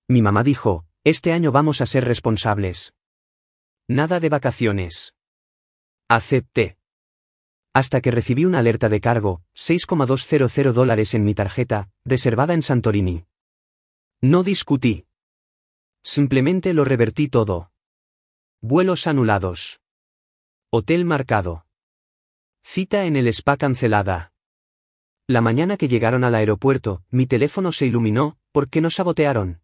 Mi mamá dijo, este año vamos a ser responsables. Nada de vacaciones. Acepté. Hasta que recibí una alerta de cargo, $6,200 en mi tarjeta, reservada en Santorini. No discutí. Simplemente lo revertí todo. Vuelos anulados. Hotel marcado. Cita en el spa cancelada. La mañana que llegaron al aeropuerto, mi teléfono se iluminó. ¿Por qué nos sabotearon?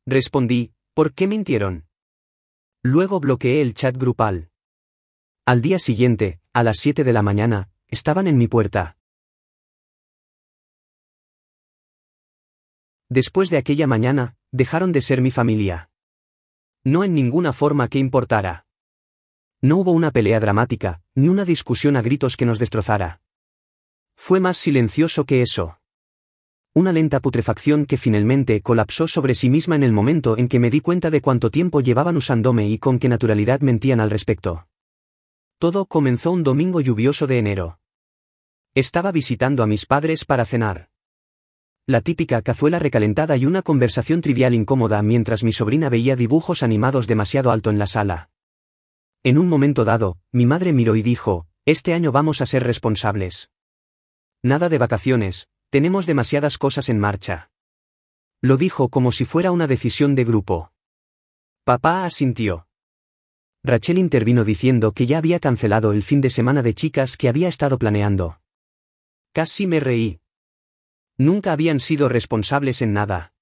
Respondí, ¿por qué mintieron? Luego bloqueé el chat grupal. Al día siguiente, a las 7 de la mañana, estaban en mi puerta. Después de aquella mañana, dejaron de ser mi familia. No en ninguna forma que importara. No hubo una pelea dramática, ni una discusión a gritos que nos destrozara. Fue más silencioso que eso. Una lenta putrefacción que finalmente colapsó sobre sí misma en el momento en que me di cuenta de cuánto tiempo llevaban usándome y con qué naturalidad mentían al respecto. Todo comenzó un domingo lluvioso de enero. Estaba visitando a mis padres para cenar. La típica cazuela recalentada y una conversación trivial incómoda mientras mi sobrina veía dibujos animados demasiado alto en la sala. En un momento dado, mi madre miró y dijo, este año vamos a ser responsables. Nada de vacaciones, tenemos demasiadas cosas en marcha. Lo dijo como si fuera una decisión de grupo. Papá asintió. Rachel intervino diciendo que ya había cancelado el fin de semana de chicas que había estado planeando. Casi me reí. Nunca habían sido responsables en nada.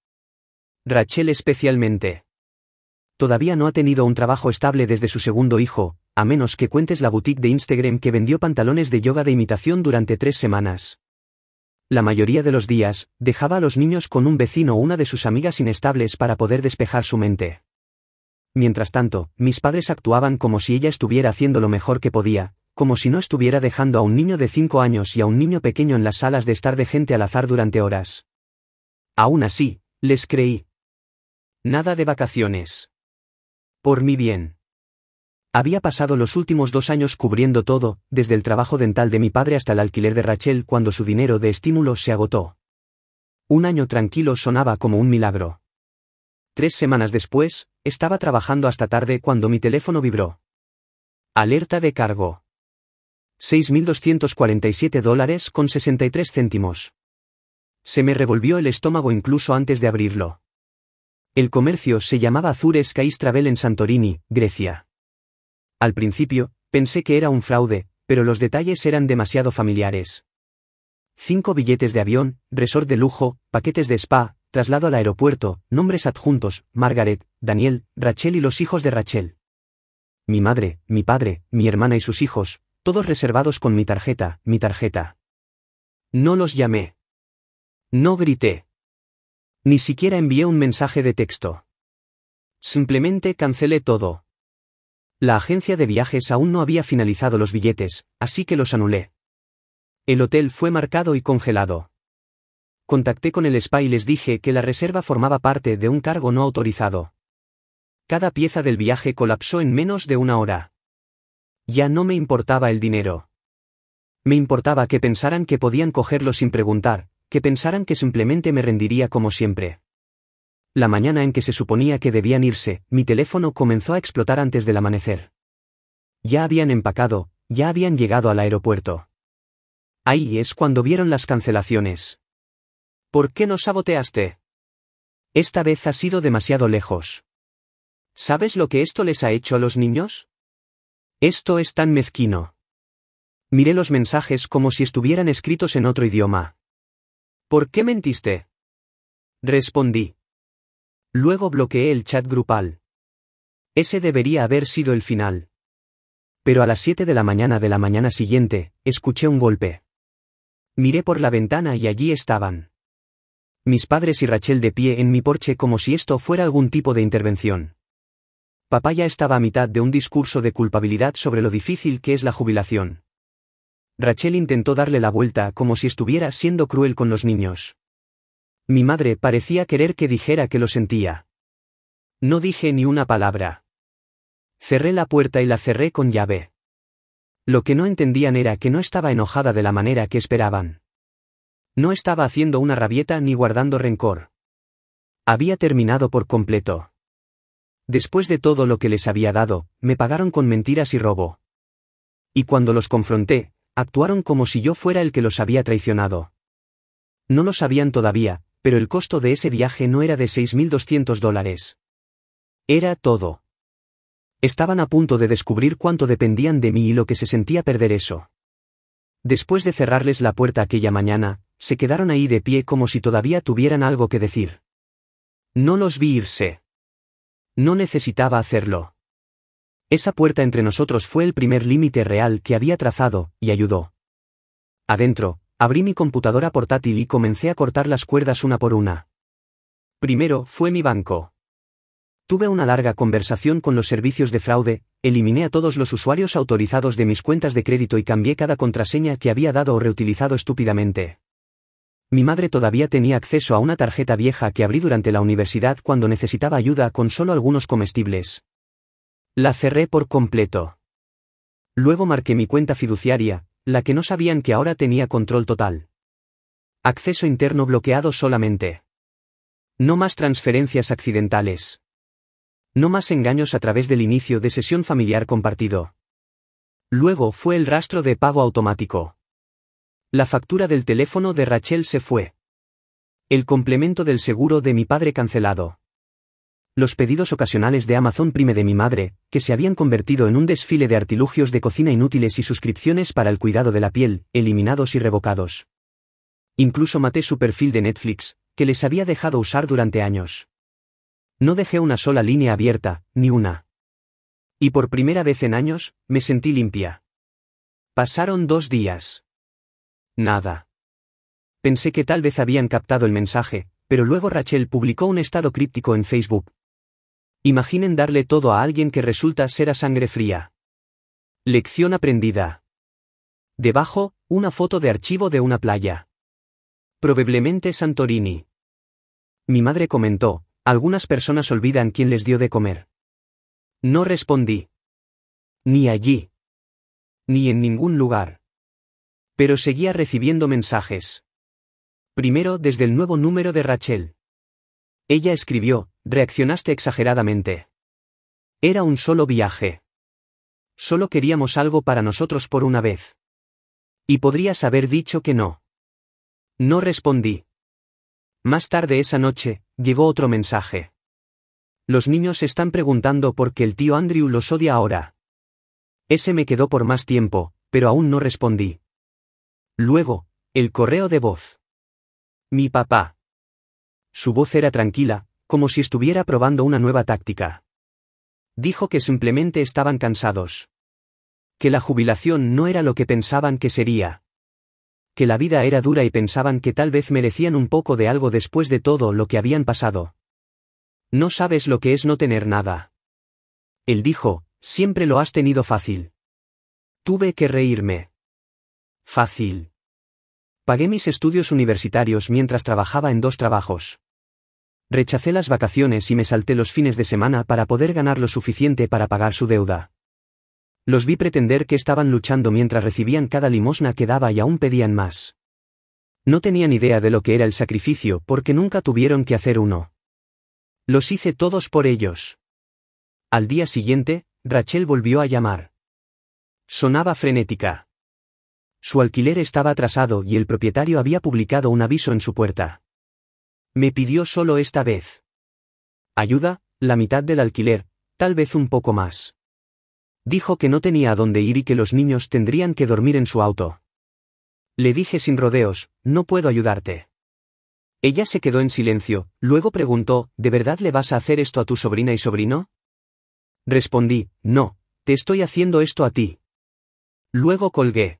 Rachel especialmente. Todavía no ha tenido un trabajo estable desde su segundo hijo, a menos que cuentes la boutique de Instagram que vendió pantalones de yoga de imitación durante 3 semanas. La mayoría de los días, dejaba a los niños con un vecino o una de sus amigas inestables para poder despejar su mente. Mientras tanto, mis padres actuaban como si ella estuviera haciendo lo mejor que podía, como si no estuviera dejando a un niño de 5 años y a un niño pequeño en las salas de estar de gente al azar durante horas. Aún así, les creí. Nada de vacaciones. Por mi bien. Había pasado los últimos 2 años cubriendo todo, desde el trabajo dental de mi padre hasta el alquiler de Rachel cuando su dinero de estímulo se agotó. Un año tranquilo sonaba como un milagro. 3 semanas después, estaba trabajando hasta tarde cuando mi teléfono vibró. Alerta de cargo. $6,247,63. Se me revolvió el estómago incluso antes de abrirlo. El comercio se llamaba Azure Skies Travel en Santorini, Grecia. Al principio, pensé que era un fraude, pero los detalles eran demasiado familiares. 5 billetes de avión, resort de lujo, paquetes de spa, traslado al aeropuerto, nombres adjuntos, Margaret, Daniel, Rachel y los hijos de Rachel. Mi madre, mi padre, mi hermana y sus hijos, todos reservados con mi tarjeta. No los llamé. No grité. Ni siquiera envié un mensaje de texto. Simplemente cancelé todo. La agencia de viajes aún no había finalizado los billetes, así que los anulé. El hotel fue marcado y congelado. Contacté con el spa y les dije que la reserva formaba parte de un cargo no autorizado. Cada pieza del viaje colapsó en menos de 1 hora. Ya no me importaba el dinero. Me importaba que pensaran que podían cogerlo sin preguntar, que pensaran que simplemente me rendiría como siempre. La mañana en que se suponía que debían irse, mi teléfono comenzó a explotar antes del amanecer. Ya habían empacado, ya habían llegado al aeropuerto. Ahí es cuando vieron las cancelaciones. ¿Por qué nos saboteaste? Esta vez has ido demasiado lejos. ¿Sabes lo que esto les ha hecho a los niños? Esto es tan mezquino. Miré los mensajes como si estuvieran escritos en otro idioma. ¿Por qué mentiste? Respondí. Luego bloqueé el chat grupal. Ese debería haber sido el final. Pero a las 7 de la mañana siguiente, escuché un golpe. Miré por la ventana y allí estaban. Mis padres y Rachel de pie en mi porche como si esto fuera algún tipo de intervención. Papá ya estaba a mitad de un discurso de culpabilidad sobre lo difícil que es la jubilación. Rachel intentó darle la vuelta como si estuviera siendo cruel con los niños. Mi madre parecía querer que dijera que lo sentía. No dije ni una palabra. Cerré la puerta y la cerré con llave. Lo que no entendían era que no estaba enojada de la manera que esperaban. No estaba haciendo una rabieta ni guardando rencor. Había terminado por completo. Después de todo lo que les había dado, me pagaron con mentiras y robo. Y cuando los confronté, actuaron como si yo fuera el que los había traicionado. No lo sabían todavía, pero el costo de ese viaje no era de $6.200. Era todo. Estaban a punto de descubrir cuánto dependían de mí y lo que se sentía perder eso. Después de cerrarles la puerta aquella mañana, se quedaron ahí de pie como si todavía tuvieran algo que decir. No los vi irse. No necesitaba hacerlo. Esa puerta entre nosotros fue el primer límite real que había trazado, y ayudó. Adentro, abrí mi computadora portátil y comencé a cortar las cuerdas una por una. Primero fue mi banco. Tuve una larga conversación con los servicios de fraude, eliminé a todos los usuarios autorizados de mis cuentas de crédito y cambié cada contraseña que había dado o reutilizado estúpidamente. Mi madre todavía tenía acceso a una tarjeta vieja que abrí durante la universidad cuando necesitaba ayuda con solo algunos comestibles. La cerré por completo. Luego marqué mi cuenta fiduciaria, la que no sabían que ahora tenía control total. Acceso interno bloqueado solamente. No más transferencias accidentales. No más engaños a través del inicio de sesión familiar compartido. Luego fue el rastro de pago automático. La factura del teléfono de Rachel se fue. El complemento del seguro de mi padre cancelado. Los pedidos ocasionales de Amazon Prime de mi madre, que se habían convertido en un desfile de artilugios de cocina inútiles y suscripciones para el cuidado de la piel, eliminados y revocados. Incluso maté su perfil de Netflix, que les había dejado usar durante años. No dejé una sola línea abierta, ni una. Y por primera vez en años, me sentí limpia. Pasaron 2 días. Nada. Pensé que tal vez habían captado el mensaje, pero luego Rachel publicó un estado críptico en Facebook. Imaginen darle todo a alguien que resulta ser a sangre fría. Lección aprendida. Debajo, una foto de archivo de una playa. Probablemente Santorini. Mi madre comentó, algunas personas olvidan quién les dio de comer. No respondí. Ni allí. Ni en ningún lugar. Pero seguía recibiendo mensajes. Primero desde el nuevo número de Rachel. Ella escribió, reaccionaste exageradamente. Era un solo viaje. Solo queríamos algo para nosotros por una vez. Y podrías haber dicho que no. No respondí. Más tarde esa noche, llegó otro mensaje. Los niños están preguntando por qué el tío Andrew los odia ahora. Ese me quedó por más tiempo, pero aún no respondí. Luego, el correo de voz. Mi papá. Su voz era tranquila, como si estuviera probando una nueva táctica. Dijo que simplemente estaban cansados. Que la jubilación no era lo que pensaban que sería. Que la vida era dura y pensaban que tal vez merecían un poco de algo después de todo lo que habían pasado. No sabes lo que es no tener nada. Él dijo, siempre lo has tenido fácil. Tuve que reírme. Fácil. Pagué mis estudios universitarios mientras trabajaba en 2 trabajos. Rechacé las vacaciones y me salté los fines de semana para poder ganar lo suficiente para pagar su deuda. Los vi pretender que estaban luchando mientras recibían cada limosna que daba y aún pedían más. No tenían idea de lo que era el sacrificio porque nunca tuvieron que hacer uno. Los hice todos por ellos. Al día siguiente, Rachel volvió a llamar. Sonaba frenética. Su alquiler estaba atrasado y el propietario había publicado un aviso en su puerta. Me pidió solo esta vez. Ayuda, la mitad del alquiler, tal vez un poco más. Dijo que no tenía a dónde ir y que los niños tendrían que dormir en su auto. Le dije sin rodeos, no puedo ayudarte. Ella se quedó en silencio, luego preguntó, ¿de verdad le vas a hacer esto a tu sobrina y sobrino? Respondí, no, te estoy haciendo esto a ti. Luego colgué.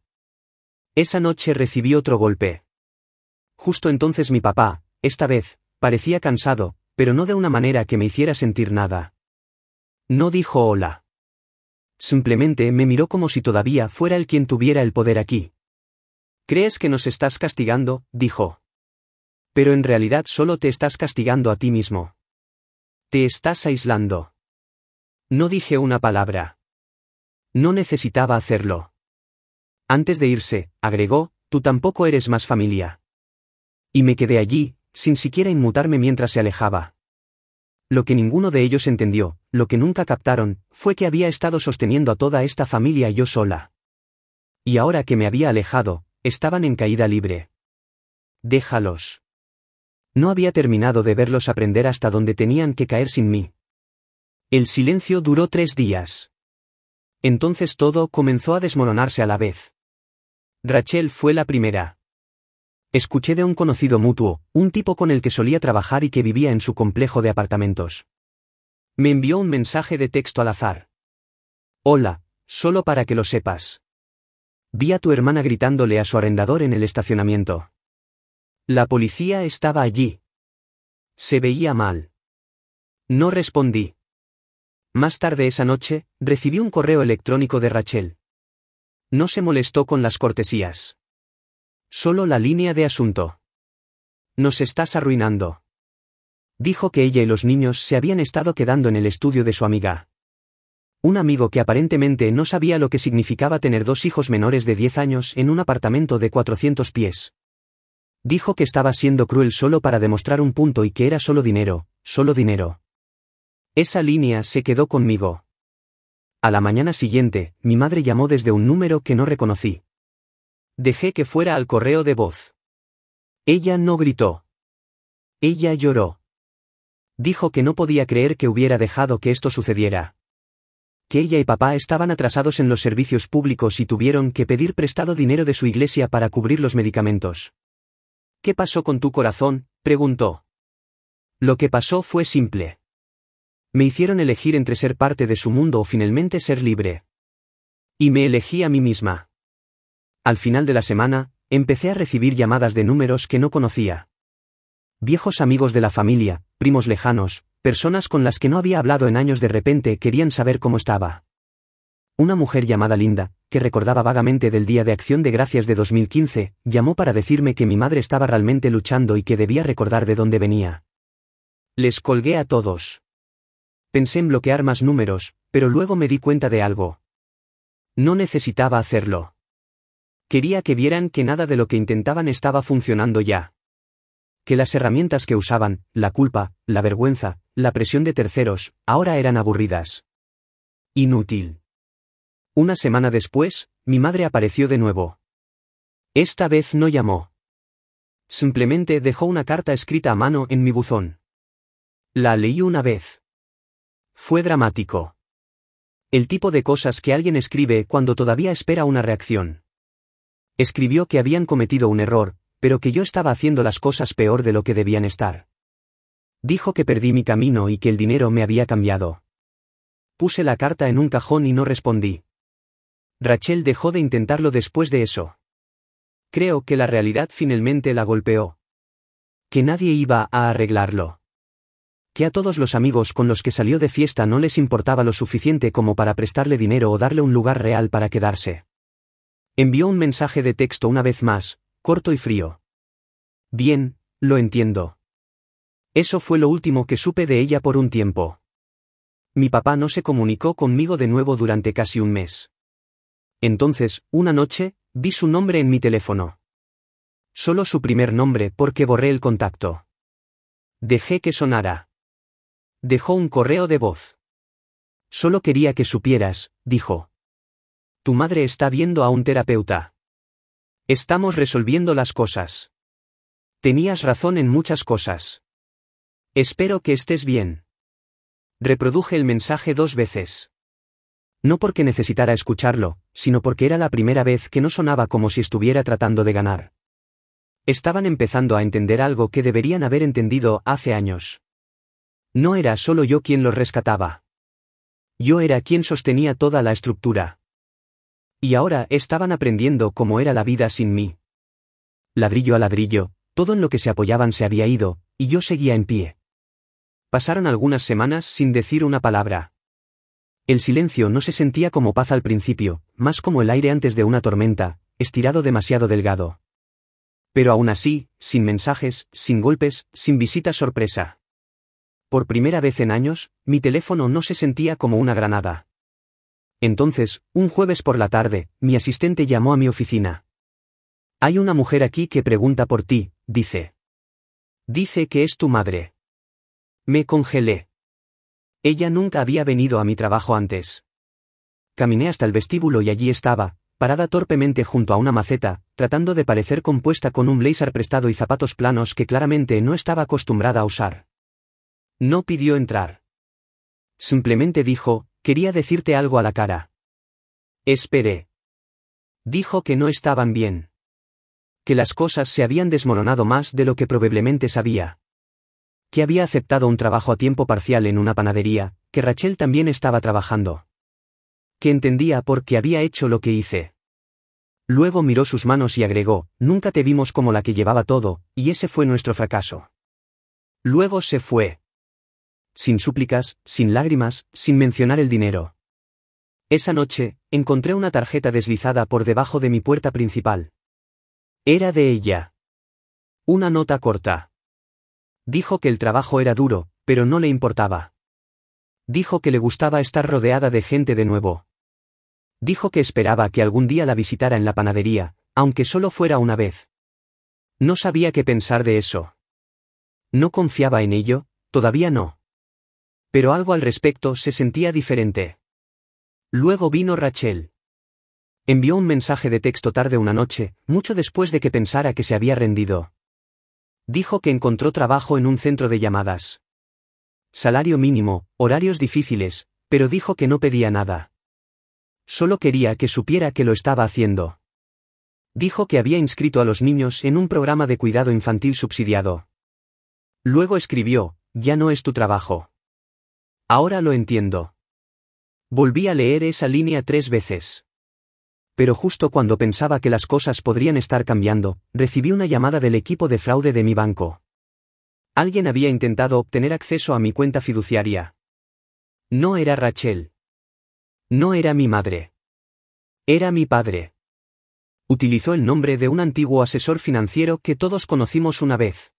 Esa noche recibí otro golpe. Justo entonces mi papá, esta vez, parecía cansado, pero no de una manera que me hiciera sentir nada. No dijo hola. Simplemente me miró como si todavía fuera él quien tuviera el poder aquí. ¿Crees que nos estás castigando?, dijo. Pero en realidad solo te estás castigando a ti mismo. Te estás aislando. No dije una palabra. No necesitaba hacerlo. Antes de irse, agregó, tú tampoco eres más familia. Y me quedé allí, sin siquiera inmutarme mientras se alejaba. Lo que ninguno de ellos entendió, lo que nunca captaron, fue que había estado sosteniendo a toda esta familia yo sola. Y ahora que me había alejado, estaban en caída libre. Déjalos. No había terminado de verlos aprender hasta donde tenían que caer sin mí. El silencio duró 3 días. Entonces todo comenzó a desmoronarse a la vez. Rachel fue la primera. Escuché de un conocido mutuo, un tipo con el que solía trabajar y que vivía en su complejo de apartamentos. Me envió un mensaje de texto al azar. Hola, solo para que lo sepas. Vi a tu hermana gritándole a su arrendador en el estacionamiento. La policía estaba allí. Se veía mal. No respondí. Más tarde esa noche, recibí un correo electrónico de Rachel. No se molestó con las cortesías. Solo la línea de asunto. Nos estás arruinando. Dijo que ella y los niños se habían estado quedando en el estudio de su amiga. Un amigo que aparentemente no sabía lo que significaba tener 2 hijos menores de 10 años en un apartamento de 400 pies. Dijo que estaba siendo cruel solo para demostrar un punto y que era solo dinero, solo dinero. Esa línea se quedó conmigo. A la mañana siguiente, mi madre llamó desde un número que no reconocí. Dejé que fuera al correo de voz. Ella no gritó. Ella lloró. Dijo que no podía creer que hubiera dejado que esto sucediera. Que ella y papá estaban atrasados en los servicios públicos y tuvieron que pedir prestado dinero de su iglesia para cubrir los medicamentos. ¿Qué pasó con tu corazón?, preguntó. Lo que pasó fue simple. Me hicieron elegir entre ser parte de su mundo o finalmente ser libre. Y me elegí a mí misma. Al final de la semana, empecé a recibir llamadas de números que no conocía. Viejos amigos de la familia, primos lejanos, personas con las que no había hablado en años de repente querían saber cómo estaba. Una mujer llamada Linda, que recordaba vagamente del Día de Acción de Gracias de 2015, llamó para decirme que mi madre estaba realmente luchando y que debía recordar de dónde venía. Les colgué a todos. Pensé en bloquear más números, pero luego me di cuenta de algo. No necesitaba hacerlo. Quería que vieran que nada de lo que intentaban estaba funcionando ya. Que las herramientas que usaban, la culpa, la vergüenza, la presión de terceros, ahora eran aburridas. Inútil. Una semana después, mi madre apareció de nuevo. Esta vez no llamó. Simplemente dejó una carta escrita a mano en mi buzón. La leí una vez. Fue dramático. El tipo de cosas que alguien escribe cuando todavía espera una reacción. Escribió que habían cometido un error, pero que yo estaba haciendo las cosas peor de lo que debían estar. Dijo que perdí mi camino y que el dinero me había cambiado. Puse la carta en un cajón y no respondí. Rachel dejó de intentarlo después de eso. Creo que la realidad finalmente la golpeó. Que nadie iba a arreglarlo. Que a todos los amigos con los que salió de fiesta no les importaba lo suficiente como para prestarle dinero o darle un lugar real para quedarse. Envió un mensaje de texto una vez más, corto y frío. Bien, lo entiendo. Eso fue lo último que supe de ella por un tiempo. Mi papá no se comunicó conmigo de nuevo durante casi un mes. Entonces, una noche, vi su nombre en mi teléfono. Solo su primer nombre porque borré el contacto. Dejé que sonara. Dejó un correo de voz. Solo quería que supieras, dijo. Tu madre está viendo a un terapeuta. Estamos resolviendo las cosas. Tenías razón en muchas cosas. Espero que estés bien. Reproduje el mensaje 2 veces. No porque necesitara escucharlo, sino porque era la primera vez que no sonaba como si estuviera tratando de ganar. Estaban empezando a entender algo que deberían haber entendido hace años. No era solo yo quien los rescataba. Yo era quien sostenía toda la estructura. Y ahora estaban aprendiendo cómo era la vida sin mí. Ladrillo a ladrillo, todo en lo que se apoyaban se había ido, y yo seguía en pie. Pasaron algunas semanas sin decir una palabra. El silencio no se sentía como paz al principio, más como el aire antes de una tormenta, estirado demasiado delgado. Pero aún así, sin mensajes, sin golpes, sin visitas sorpresa. Por primera vez en años, mi teléfono no se sentía como una granada. Entonces, un jueves por la tarde, mi asistente llamó a mi oficina. Hay una mujer aquí que pregunta por ti, dice. Dice que es tu madre. Me congelé. Ella nunca había venido a mi trabajo antes. Caminé hasta el vestíbulo y allí estaba, parada torpemente junto a una maceta, tratando de parecer compuesta con un blazer prestado y zapatos planos que claramente no estaba acostumbrada a usar. No pidió entrar. Simplemente dijo, quería decirte algo a la cara. Esperé. Dijo que no estaban bien. Que las cosas se habían desmoronado más de lo que probablemente sabía. Que había aceptado un trabajo a tiempo parcial en una panadería, que Rachel también estaba trabajando. Que entendía por qué había hecho lo que hice. Luego miró sus manos y agregó, nunca te vimos como la que llevaba todo, y ese fue nuestro fracaso. Luego se fue. Sin súplicas, sin lágrimas, sin mencionar el dinero. Esa noche, encontré una tarjeta deslizada por debajo de mi puerta principal. Era de ella. Una nota corta. Dijo que el trabajo era duro, pero no le importaba. Dijo que le gustaba estar rodeada de gente de nuevo. Dijo que esperaba que algún día la visitara en la panadería, aunque solo fuera una vez. No sabía qué pensar de eso. No confiaba en ello, todavía no. Pero algo al respecto se sentía diferente. Luego vino Rachel. Envió un mensaje de texto tarde una noche, mucho después de que pensara que se había rendido. Dijo que encontró trabajo en un centro de llamadas. Salario mínimo, horarios difíciles, pero dijo que no pedía nada. Solo quería que supiera que lo estaba haciendo. Dijo que había inscrito a los niños en un programa de cuidado infantil subsidiado. Luego escribió, ya no es tu trabajo. Ahora lo entiendo. Volví a leer esa línea 3 veces. Pero justo cuando pensaba que las cosas podrían estar cambiando, recibí una llamada del equipo de fraude de mi banco. Alguien había intentado obtener acceso a mi cuenta fiduciaria. No era Rachel. No era mi madre. Era mi padre. Utilizó el nombre de un antiguo asesor financiero que todos conocimos una vez.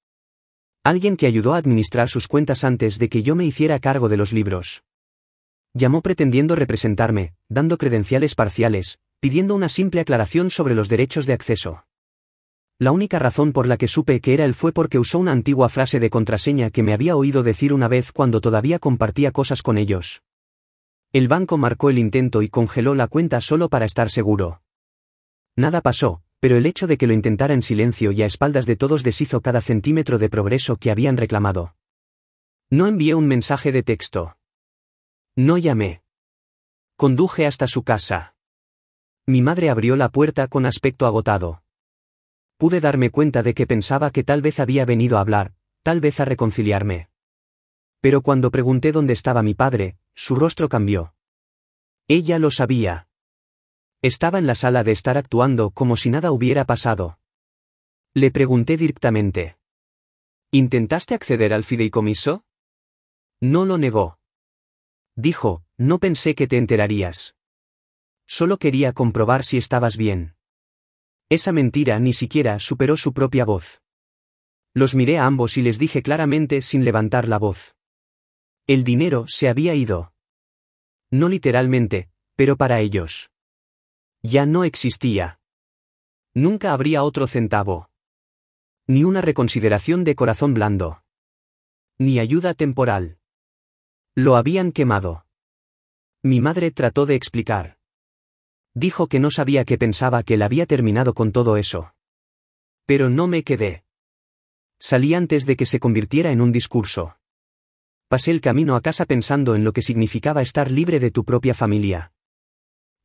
Alguien que ayudó a administrar sus cuentas antes de que yo me hiciera cargo de los libros. Llamó pretendiendo representarme, dando credenciales parciales, pidiendo una simple aclaración sobre los derechos de acceso. La única razón por la que supe que era él fue porque usó una antigua frase de contraseña que me había oído decir una vez cuando todavía compartía cosas con ellos. El banco marcó el intento y congeló la cuenta solo para estar seguro. Nada pasó, pero el hecho de que lo intentara en silencio y a espaldas de todos deshizo cada centímetro de progreso que habían reclamado. No envié un mensaje de texto. No llamé. Conduje hasta su casa. Mi madre abrió la puerta con aspecto agotado. Pude darme cuenta de que pensaba que tal vez había venido a hablar, tal vez a reconciliarme. Pero cuando pregunté dónde estaba mi padre, su rostro cambió. Ella lo sabía. Estaba en la sala de estar actuando como si nada hubiera pasado. Le pregunté directamente. ¿Intentaste acceder al fideicomiso? No lo negó. Dijo, no pensé que te enterarías. Solo quería comprobar si estabas bien. Esa mentira ni siquiera superó su propia voz. Los miré a ambos y les dije claramente sin levantar la voz. El dinero se había ido. No literalmente, pero para ellos. Ya no existía. Nunca habría otro centavo. Ni una reconsideración de corazón blando. Ni ayuda temporal. Lo habían quemado. Mi madre trató de explicar. Dijo que no sabía qué pensaba que él había terminado con todo eso. Pero no me quedé. Salí antes de que se convirtiera en un discurso. Pasé el camino a casa pensando en lo que significaba estar libre de tu propia familia.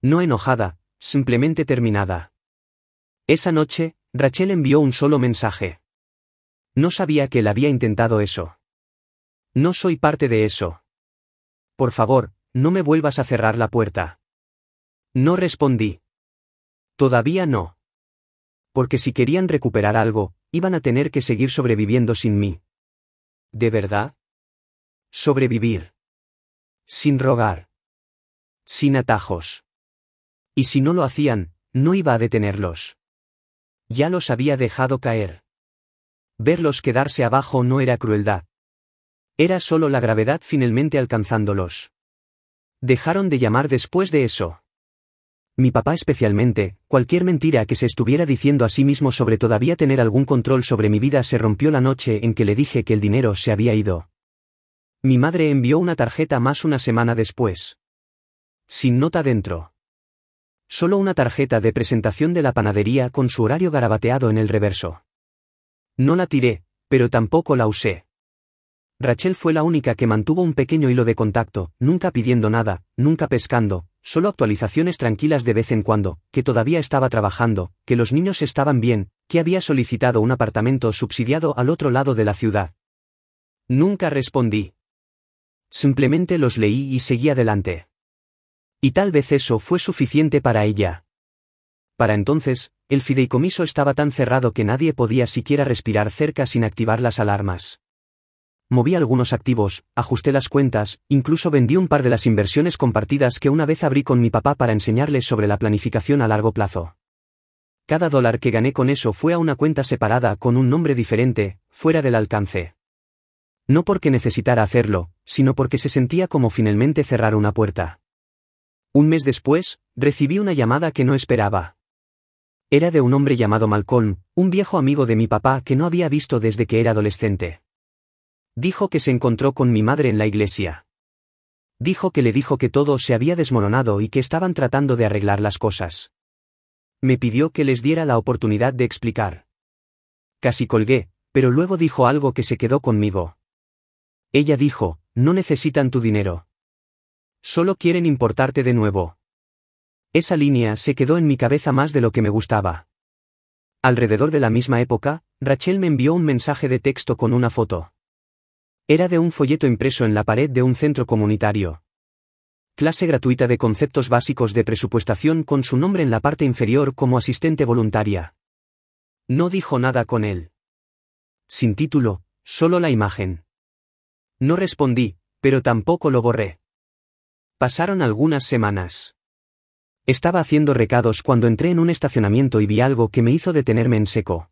No enojada, simplemente terminada. Esa noche, Rachel envió un solo mensaje. No sabía que él había intentado eso. No soy parte de eso. Por favor, no me vuelvas a cerrar la puerta. No respondí. Todavía no. Porque si querían recuperar algo, iban a tener que seguir sobreviviendo sin mí. ¿De verdad? Sobrevivir. Sin rogar. Sin atajos. Y si no lo hacían, no iba a detenerlos. Ya los había dejado caer. Verlos quedarse abajo no era crueldad. Era solo la gravedad finalmente alcanzándolos. Dejaron de llamar después de eso. Mi papá especialmente, cualquier mentira que se estuviera diciendo a sí mismo sobre todavía tener algún control sobre mi vida se rompió la noche en que le dije que el dinero se había ido. Mi madre envió una tarjeta más una semana después. Sin nota dentro. Solo una tarjeta de presentación de la panadería con su horario garabateado en el reverso. No la tiré, pero tampoco la usé. Rachel fue la única que mantuvo un pequeño hilo de contacto, nunca pidiendo nada, nunca pescando, solo actualizaciones tranquilas de vez en cuando, que todavía estaba trabajando, que los niños estaban bien, que había solicitado un apartamento subsidiado al otro lado de la ciudad. Nunca respondí. Simplemente los leí y seguí adelante. Y tal vez eso fue suficiente para ella. Para entonces, el fideicomiso estaba tan cerrado que nadie podía siquiera respirar cerca sin activar las alarmas. Moví algunos activos, ajusté las cuentas, incluso vendí un par de las inversiones compartidas que una vez abrí con mi papá para enseñarle sobre la planificación a largo plazo. Cada dólar que gané con eso fue a una cuenta separada con un nombre diferente, fuera del alcance. No porque necesitara hacerlo, sino porque se sentía como finalmente cerrar una puerta. Un mes después, recibí una llamada que no esperaba. Era de un hombre llamado Malcolm, un viejo amigo de mi papá que no había visto desde que era adolescente. Dijo que se encontró con mi madre en la iglesia. Dijo que le dijo que todo se había desmoronado y que estaban tratando de arreglar las cosas. Me pidió que les diera la oportunidad de explicar. Casi colgué, pero luego dijo algo que se quedó conmigo. Ella dijo, no necesitan tu dinero. Solo quieren importarte de nuevo. Esa línea se quedó en mi cabeza más de lo que me gustaba. Alrededor de la misma época, Rachel me envió un mensaje de texto con una foto. Era de un folleto impreso en la pared de un centro comunitario. Clase gratuita de conceptos básicos de presupuestación con su nombre en la parte inferior como asistente voluntaria. No dijo nada con él. Sin título, solo la imagen. No respondí, pero tampoco lo borré. Pasaron algunas semanas. Estaba haciendo recados cuando entré en un estacionamiento y vi algo que me hizo detenerme en seco.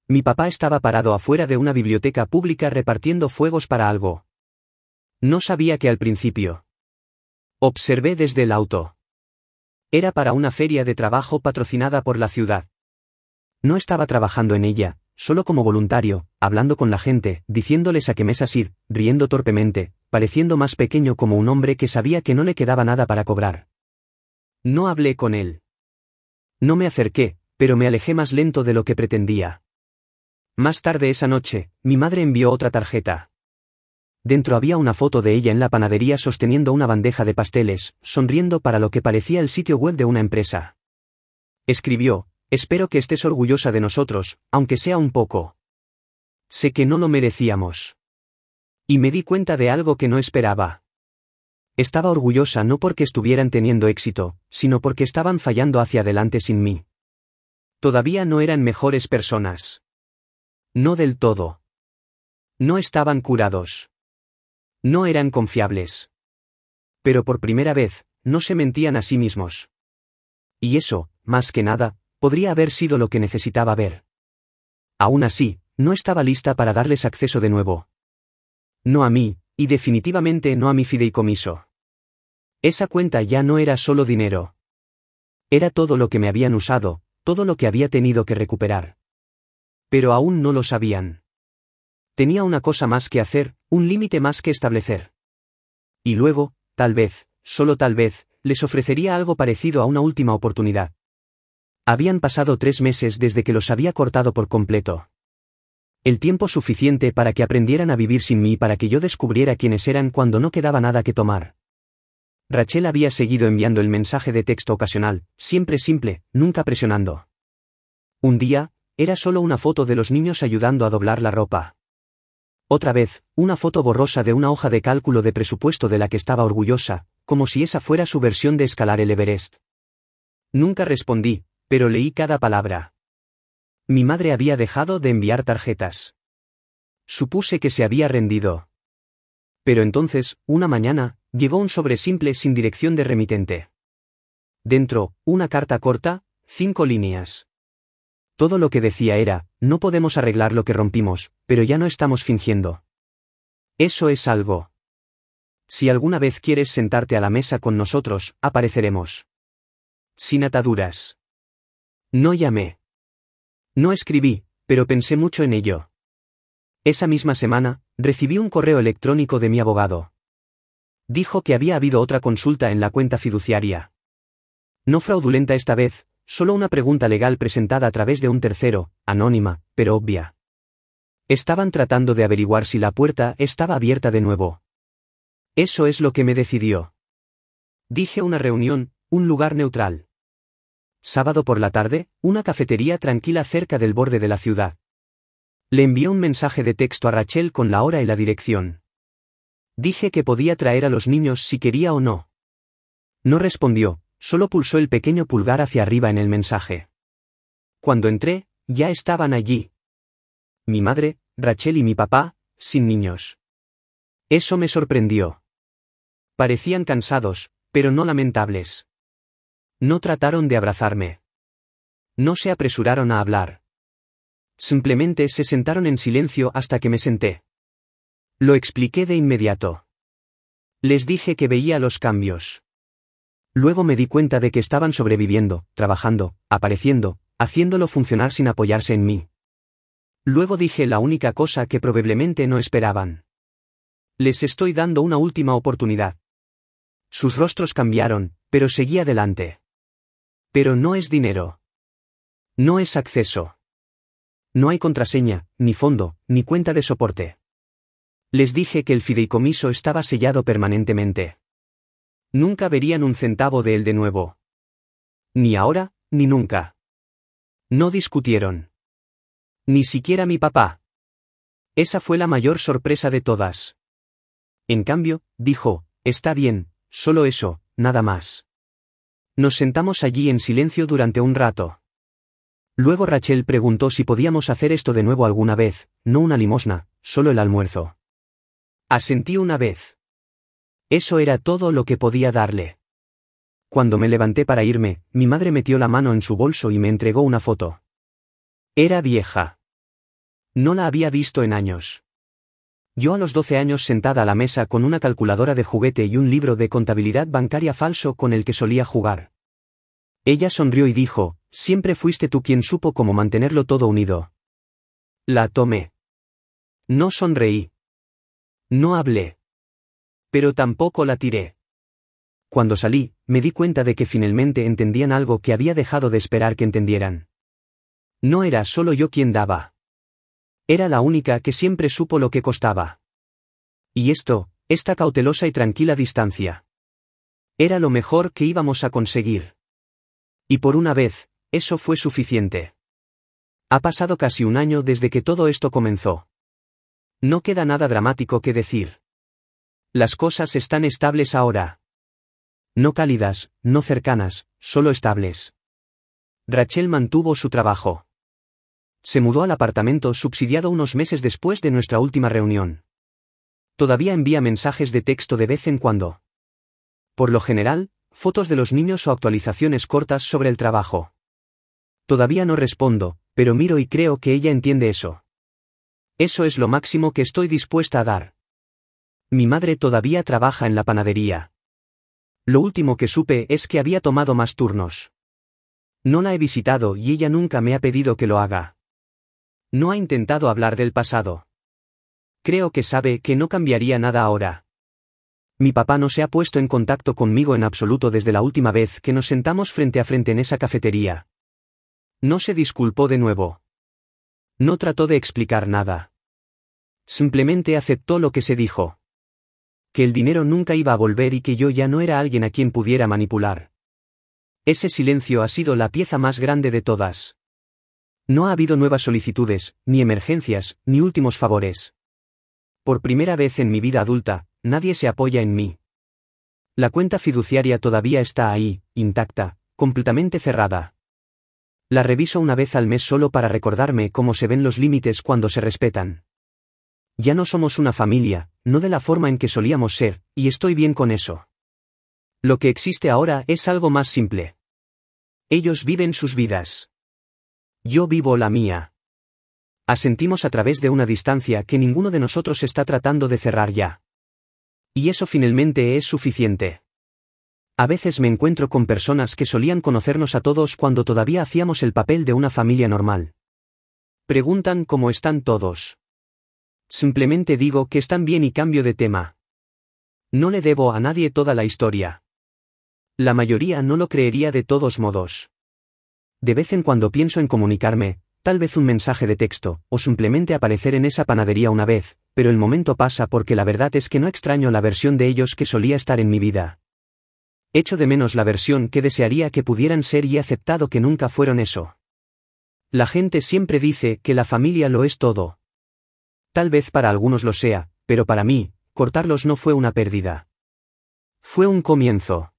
Mi papá estaba parado afuera de una biblioteca pública repartiendo fuegos para algo. No sabía qué al principio. Observé desde el auto. Era para una feria de trabajo patrocinada por la ciudad. No estaba trabajando en ella, solo como voluntario, hablando con la gente, diciéndoles a qué mesas ir, riendo torpemente, pareciendo más pequeño como un hombre que sabía que no le quedaba nada para cobrar. No hablé con él. No me acerqué, pero me alejé más lento de lo que pretendía. Más tarde esa noche, mi madre envió otra tarjeta. Dentro había una foto de ella en la panadería sosteniendo una bandeja de pasteles, sonriendo para lo que parecía el sitio web de una empresa. Escribió, espero que estés orgullosa de nosotros, aunque sea un poco. Sé que no lo merecíamos. Y me di cuenta de algo que no esperaba. Estaba orgullosa no porque estuvieran teniendo éxito, sino porque estaban fallando hacia adelante sin mí. Todavía no eran mejores personas. No del todo. No estaban curados. No eran confiables. Pero por primera vez, no se mentían a sí mismos. Y eso, más que nada, podría haber sido lo que necesitaba ver. Aún así, no estaba lista para darles acceso de nuevo. No a mí, y definitivamente no a mi fideicomiso. Esa cuenta ya no era solo dinero. Era todo lo que me habían usado, todo lo que había tenido que recuperar. Pero aún no lo sabían. Tenía una cosa más que hacer, un límite más que establecer. Y luego, tal vez, solo tal vez, les ofrecería algo parecido a una última oportunidad. Habían pasado 3 meses desde que los había cortado por completo. El tiempo suficiente para que aprendieran a vivir sin mí y para que yo descubriera quiénes eran cuando no quedaba nada que tomar. Rachel había seguido enviando el mensaje de texto ocasional, siempre simple, nunca presionando. Un día, era solo una foto de los niños ayudando a doblar la ropa. Otra vez, una foto borrosa de una hoja de cálculo de presupuesto de la que estaba orgullosa, como si esa fuera su versión de escalar el Everest. Nunca respondí, pero leí cada palabra. Mi madre había dejado de enviar tarjetas. Supuse que se había rendido. Pero entonces, una mañana, llegó un sobre simple sin dirección de remitente. Dentro, una carta corta, 5 líneas. Todo lo que decía era, no podemos arreglar lo que rompimos, pero ya no estamos fingiendo. Eso es algo. Si alguna vez quieres sentarte a la mesa con nosotros, apareceremos. Sin ataduras. No llamé. No escribí, pero pensé mucho en ello. Esa misma semana, recibí un correo electrónico de mi abogado. Dijo que había habido otra consulta en la cuenta fiduciaria. No fraudulenta esta vez, solo una pregunta legal presentada a través de un tercero, anónima, pero obvia. Estaban tratando de averiguar si la puerta estaba abierta de nuevo. Eso es lo que me decidió. Dije una reunión, un lugar neutral. Sábado por la tarde, una cafetería tranquila cerca del borde de la ciudad. Le envié un mensaje de texto a Rachel con la hora y la dirección. Dije que podía traer a los niños si quería o no. No respondió, solo pulsó el pequeño pulgar hacia arriba en el mensaje. Cuando entré, ya estaban allí. Mi madre, Rachel y mi papá, sin niños. Eso me sorprendió. Parecían cansados, pero no lamentables. No trataron de abrazarme. No se apresuraron a hablar. Simplemente se sentaron en silencio hasta que me senté. Lo expliqué de inmediato. Les dije que veía los cambios. Luego me di cuenta de que estaban sobreviviendo, trabajando, apareciendo, haciéndolo funcionar sin apoyarse en mí. Luego dije la única cosa que probablemente no esperaban. Les estoy dando una última oportunidad. Sus rostros cambiaron, pero seguí adelante. Pero no es dinero. No es acceso. No hay contraseña, ni fondo, ni cuenta de soporte. Les dije que el fideicomiso estaba sellado permanentemente. Nunca verían un centavo de él de nuevo. Ni ahora, ni nunca. No discutieron. Ni siquiera mi papá. Esa fue la mayor sorpresa de todas. En cambio, dijo, está bien, solo eso, nada más. Nos sentamos allí en silencio durante un rato. Luego Rachel preguntó si podíamos hacer esto de nuevo alguna vez, no una limosna, solo el almuerzo. Asentí una vez. Eso era todo lo que podía darle. Cuando me levanté para irme, mi madre metió la mano en su bolso y me entregó una foto. Era vieja. No la había visto en años. Yo a los 12 años sentada a la mesa con una calculadora de juguete y un libro de contabilidad bancaria falso con el que solía jugar. Ella sonrió y dijo, siempre fuiste tú quien supo cómo mantenerlo todo unido. La tomé. No sonreí. No hablé. Pero tampoco la tiré. Cuando salí, me di cuenta de que finalmente entendían algo que había dejado de esperar que entendieran. No era solo yo quien daba. Era la única que siempre supo lo que costaba. Y esta cautelosa y tranquila distancia. Era lo mejor que íbamos a conseguir. Y por una vez, eso fue suficiente. Ha pasado casi un año desde que todo esto comenzó. No queda nada dramático que decir. Las cosas están estables ahora. No cálidas, no cercanas, solo estables. Rachel mantuvo su trabajo. Se mudó al apartamento subsidiado unos meses después de nuestra última reunión. Todavía envía mensajes de texto de vez en cuando. Por lo general, fotos de los niños o actualizaciones cortas sobre el trabajo. Todavía no respondo, pero miro y creo que ella entiende eso. Eso es lo máximo que estoy dispuesta a dar. Mi madre todavía trabaja en la panadería. Lo último que supe es que había tomado más turnos. No la he visitado y ella nunca me ha pedido que lo haga. No ha intentado hablar del pasado. Creo que sabe que no cambiaría nada ahora. Mi papá no se ha puesto en contacto conmigo en absoluto desde la última vez que nos sentamos frente a frente en esa cafetería. No se disculpó de nuevo. No trató de explicar nada. Simplemente aceptó lo que se dijo. Que el dinero nunca iba a volver y que yo ya no era alguien a quien pudiera manipular. Ese silencio ha sido la pieza más grande de todas. No ha habido nuevas solicitudes, ni emergencias, ni últimos favores. Por primera vez en mi vida adulta, nadie se apoya en mí. La cuenta fiduciaria todavía está ahí, intacta, completamente cerrada. La reviso una vez al mes solo para recordarme cómo se ven los límites cuando se respetan. Ya no somos una familia, no de la forma en que solíamos ser, y estoy bien con eso. Lo que existe ahora es algo más simple. Ellos viven sus vidas. Yo vivo la mía. Asentimos a través de una distancia que ninguno de nosotros está tratando de cerrar ya. Y eso finalmente es suficiente. A veces me encuentro con personas que solían conocernos a todos cuando todavía hacíamos el papel de una familia normal. Preguntan cómo están todos. Simplemente digo que están bien y cambio de tema. No le debo a nadie toda la historia. La mayoría no lo creería de todos modos. De vez en cuando pienso en comunicarme, tal vez un mensaje de texto, o simplemente aparecer en esa panadería una vez, pero el momento pasa porque la verdad es que no extraño la versión de ellos que solía estar en mi vida. Echo de menos la versión que desearía que pudieran ser y he aceptado que nunca fueron eso. La gente siempre dice que la familia lo es todo. Tal vez para algunos lo sea, pero para mí, cortarlos no fue una pérdida. Fue un comienzo.